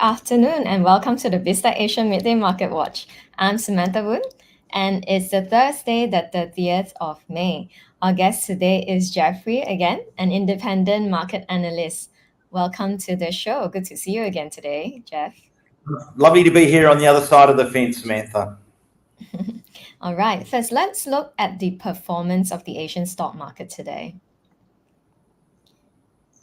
afternoon and welcome to the Vista Asian Midday Market Watch. I'm Samantha Voon and it's the Thursday, the 30th of May. Our guest today is Jeffrey again, an independent market analyst. Welcome to the show. Good to see you again today, Jeff. Lovely to be here on the other side of the fence, Samantha. All right, first let's look at the performance of the Asian stock market today.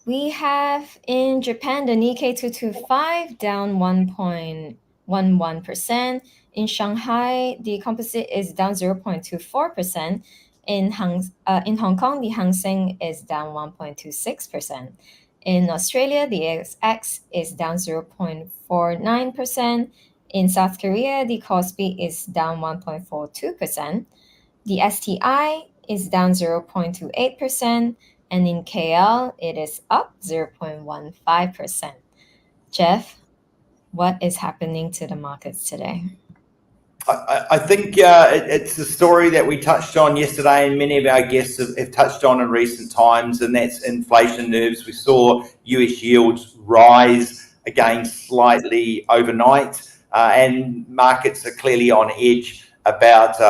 We have in Japan the Nikkei 225 down 1.11%. In Shanghai, the composite is down 0.24%. In Hong Kong, the Hang Seng is down 1.26%. In Australia, the ASX is down 0.49%. In South Korea, the Kospi is down 1.42%. The STI is down 0.28%. And in KL, it is up 0.15%. Jeff, what is happening to the markets today? I think it's a story that we touched on yesterday and many of our guests have touched on in recent times, and that's inflation nerves. We saw US yields rise again slightly overnight, and markets are clearly on edge about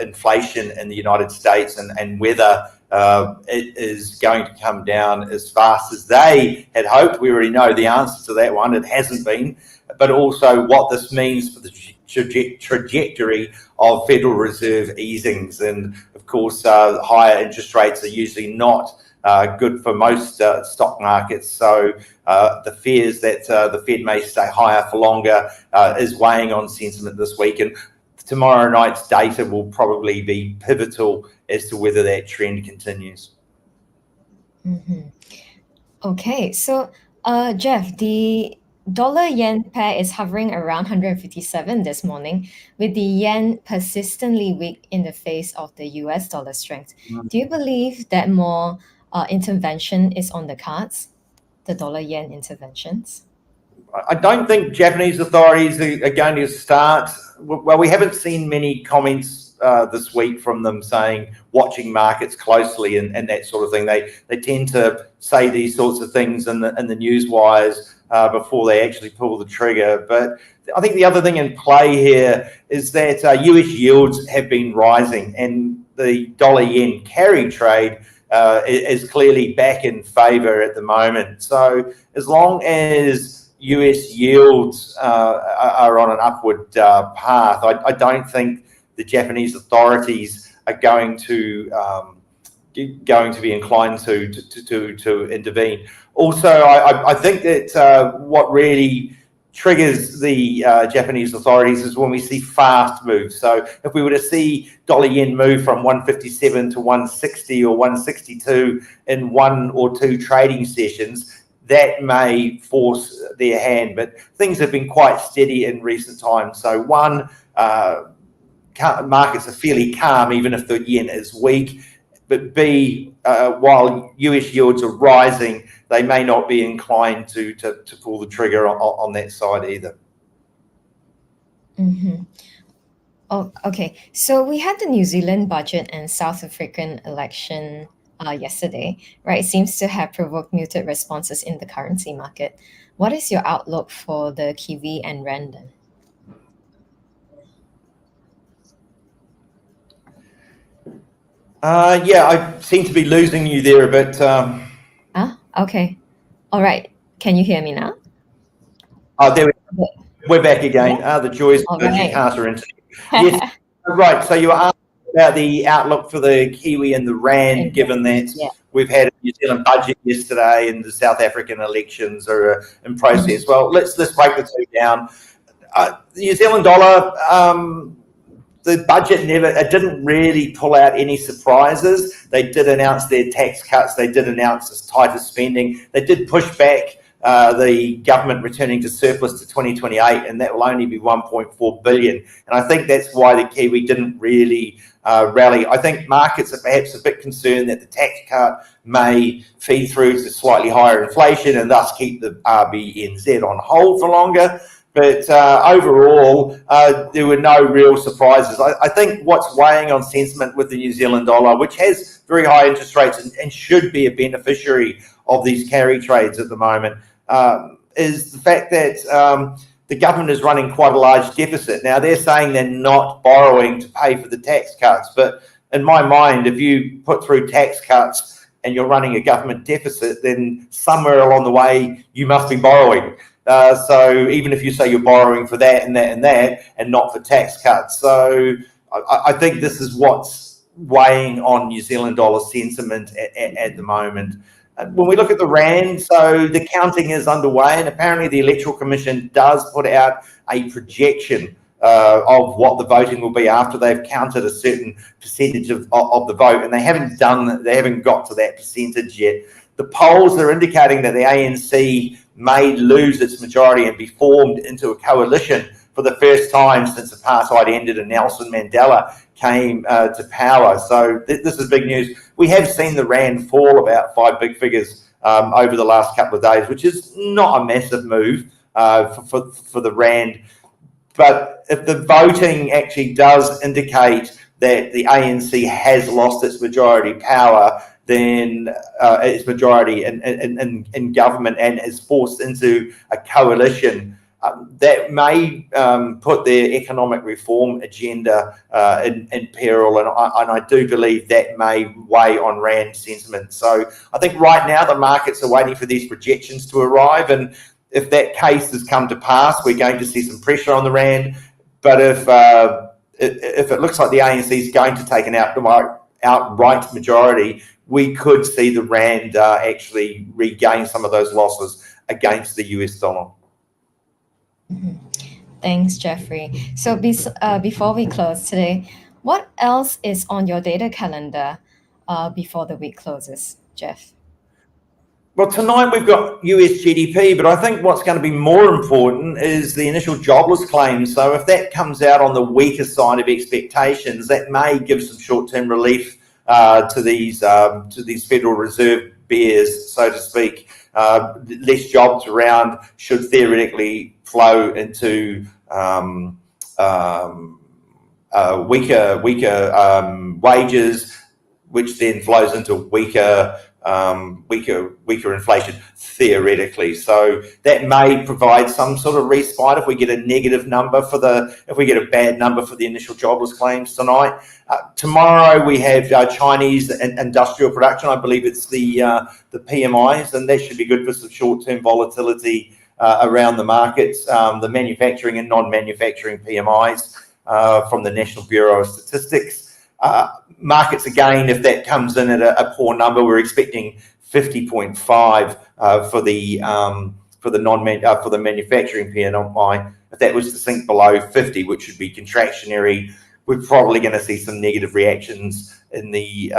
inflation in the United States and whether it is going to come down as fast as they had hoped. We already know the answer to that one. It hasn't been, but also what this means for the trajectory of Federal Reserve easings. And of course, higher interest rates are usually not good for most stock markets. So the fears that the Fed may stay higher for longer is weighing on sentiment this week. And tomorrow night's data will probably be pivotal as to whether that trend continues. Mm-hmm. Okay, so Jeff, the dollar-yen pair is hovering around 157 this morning, with the yen persistently weak in the face of the US dollar strength. Do you believe that more intervention is on the cards, the dollar-yen interventions? I don't think Japanese authorities are going to start. Well, we haven't seen many comments this week from them saying watching markets closely and that sort of thing. They tend to say these sorts of things in the news wires before they actually pull the trigger. But I think the other thing in play here is that US yields have been rising, and the dollar-yen carry trade is clearly back in favour at the moment. So as long as US yields are on an upward path, I don't think the Japanese authorities are going to be inclined to intervene. Also, I think that what really triggers the Japanese authorities is when we see fast moves. So if we were to see dollar-yen move from 157 to 160 or 162 in one or two trading sessions, that may force their hand, but things have been quite steady in recent times. So one, markets are fairly calm even if the yen is weak, but B, while US yields are rising, they may not be inclined to pull the trigger on that side either. Mm-hmm. Oh, okay. So we had the New Zealand budget and South African election yesterday, right? It seems to have provoked muted responses in the currency market. What is your outlook for the Kiwi and Rand then? Yeah, I seem to be losing you there a bit. Okay. All right. Can you hear me now? Oh, there we're back again. Yeah. The joys of Jakarta internet. Yes, right. So you were asking about the outlook for the Kiwi and the Rand, given that we've had a New Zealand budget yesterday and the South African elections are in process. Well, let's break the two down. The New Zealand dollar, the budget didn't really pull out any surprises. They did announce their tax cuts. They did announce this tighter spending. They did push back the government returning to surplus to 2028, and that will only be 1.4 billion. And I think that's why the Kiwi didn't really rally. I think markets are perhaps a bit concerned that the tax cut may feed through to slightly higher inflation and thus keep the RBNZ on hold for longer. But overall, there were no real surprises. I think what's weighing on sentiment with the New Zealand dollar, which has very high interest rates and should be a beneficiary of these carry trades at the moment, is the fact that the government is running quite a large deficit. Now, they're saying they're not borrowing to pay for the tax cuts, but in my mind, if you put through tax cuts and you're running a government deficit, then somewhere along the way, you must be borrowing. So even if you say you're borrowing for that and that and that, and not for tax cuts. So I think this is what's weighing on New Zealand dollar sentiment at the moment. When we look at the rand, so the counting is underway, and apparently the Electoral Commission does put out a projection of what the voting will be after they've counted a certain percentage of the vote, and they haven't got to that percentage yet. The polls are indicating that the ANC may lose its majority and be formed into a coalition for the first time since apartheid ended and Nelson Mandela came to power. So this is big news. We have seen the rand fall about 5 big figures over the last couple of days, which is not a massive move for the rand. But if the voting actually does indicate that the ANC has lost its majority power, then its majority in government and is forced into a coalition, that may put their economic reform agenda in peril, and I do believe that may weigh on rand sentiment. So I think right now the markets are waiting for these projections to arrive, and if that case has come to pass, we're going to see some pressure on the rand. But if it looks like the ANC is going to take an outright majority, we could see the rand actually regain some of those losses against the US dollar. Mm-hmm. Thanks, Jeffrey. So before we close today, what else is on your data calendar before the week closes, Jeff? Well, tonight we've got US GDP, but I think what's going to be more important is the initial jobless claims. So if that comes out on the weaker side of expectations, that may give some short-term relief to these Federal Reserve bears, so to speak. Less jobs around should theoretically flow into weaker wages, which then flows into weaker inflation theoretically. So that may provide some sort of respite if we get a negative number if we get a bad number for the initial jobless claims tonight. Tomorrow we have Chinese industrial production. I believe it's the PMIs, and that should be good for some short-term volatility around the markets. The manufacturing and non-manufacturing PMIs from the National Bureau of Statistics. Markets again, if that comes in at a poor number, we're expecting 50.5 for the manufacturing PMI. If that was to sink below 50, which would be contractionary, we're probably going to see some negative reactions in the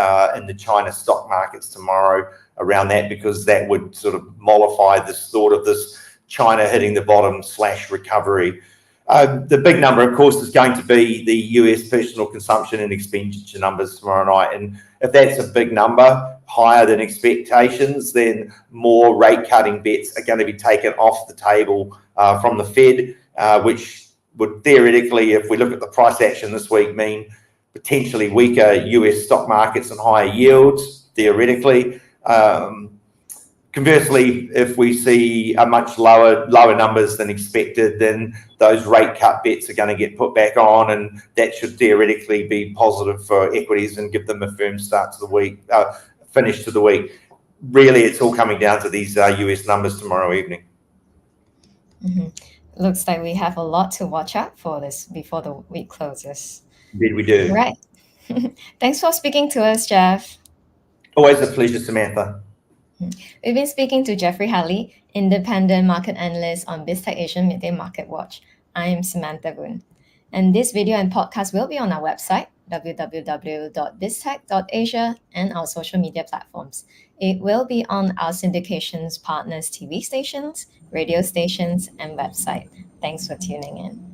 China stock markets tomorrow around that, because that would sort of mollify this thought of this China hitting the bottom / recovery. The big number, of course, is going to be the US personal consumption and expenditure numbers tomorrow night. And if that's a big number, higher than expectations, then more rate cutting bets are going to be taken off the table from the Fed, which would theoretically, if we look at the price action this week, mean potentially weaker US stock markets and higher yields, theoretically. Conversely, if we see a much lower numbers than expected, then those rate cut bets are going to get put back on, and that should theoretically be positive for equities and give them a firm start to the week, finish to the week. Really, it's all coming down to these US numbers tomorrow evening. Mm-hmm. Looks like we have a lot to watch out for this before the week closes. Indeed, we do. Right. Thanks for speaking to us, Jeff. Always a pleasure, Samantha. We've been speaking to Jeffrey Halley, independent market analyst on BizTech Asian Midday Market Watch. I'm Samantha Voon. And this video and podcast will be on our website, www.biztech.asia, and our social media platforms. It will be on our syndications partners' TV stations, radio stations, and website. Thanks for tuning in.